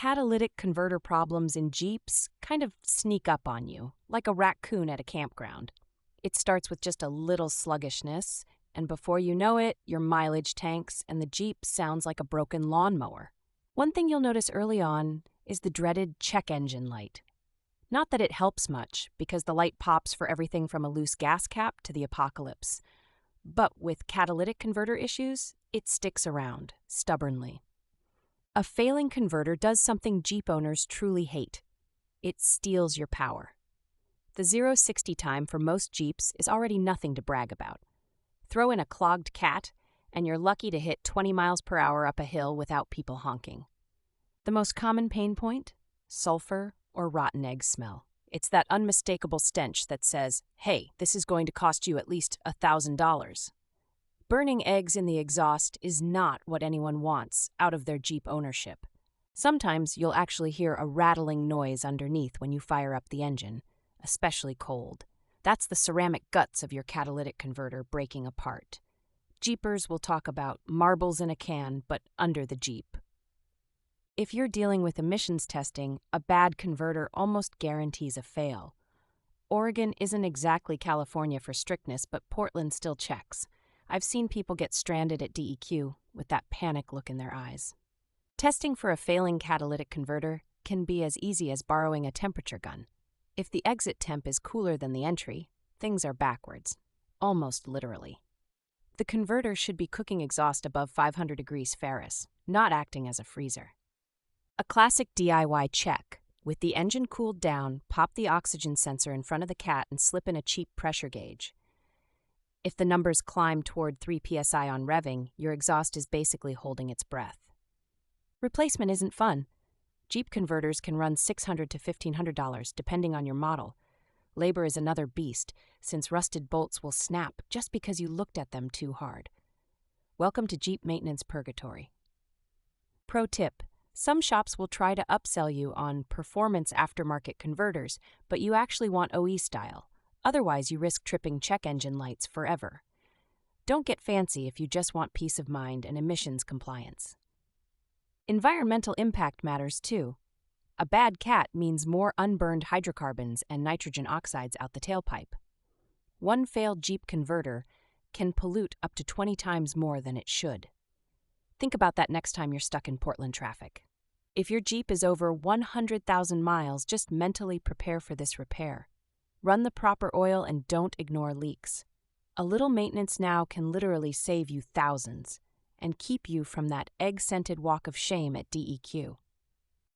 Catalytic converter problems in Jeeps kind of sneak up on you, like a raccoon at a campground. It starts with just a little sluggishness, and before you know it, your mileage tanks and the Jeep sounds like a broken lawnmower. One thing you'll notice early on is the dreaded check engine light. Not that it helps much, because the light pops for everything from a loose gas cap to the apocalypse. But with catalytic converter issues, it sticks around, stubbornly. A failing converter does something Jeep owners truly hate. It steals your power. The 0-60 time for most Jeeps is already nothing to brag about. Throw in a clogged cat, and you're lucky to hit 20 miles per hour up a hill without people honking. The most common pain point? Sulfur or rotten egg smell. It's that unmistakable stench that says, hey, this is going to cost you at least $1,000. Burning eggs in the exhaust is not what anyone wants out of their Jeep ownership. Sometimes you'll actually hear a rattling noise underneath when you fire up the engine, especially cold. That's the ceramic guts of your catalytic converter breaking apart. Jeepers will talk about marbles in a can, but under the Jeep. If you're dealing with emissions testing, a bad converter almost guarantees a fail. Oregon isn't exactly California for strictness, but Portland still checks. I've seen people get stranded at DEQ with that panic look in their eyes. Testing for a failing catalytic converter can be as easy as borrowing a temperature gun. If the exit temp is cooler than the entry, things are backwards, almost literally. The converter should be cooking exhaust above 500 degrees Fahrenheit, not acting as a freezer. A classic DIY check. With the engine cooled down, pop the oxygen sensor in front of the cat and slip in a cheap pressure gauge. If the numbers climb toward 3 psi on revving, your exhaust is basically holding its breath. Replacement isn't fun. Jeep converters can run $600 to $1,500 depending on your model. Labor is another beast, since rusted bolts will snap just because you looked at them too hard. Welcome to Jeep maintenance purgatory. Pro tip: some shops will try to upsell you on performance aftermarket converters, but you actually want OE style. Otherwise, you risk tripping check engine lights forever. Don't get fancy if you just want peace of mind and emissions compliance. Environmental impact matters too. A bad cat means more unburned hydrocarbons and nitrogen oxides out the tailpipe. One failed Jeep converter can pollute up to 20 times more than it should. Think about that next time you're stuck in Portland traffic. If your Jeep is over 100,000 miles, just mentally prepare for this repair. Run the proper oil and don't ignore leaks. A little maintenance now can literally save you thousands and keep you from that egg-scented walk of shame at DEQ.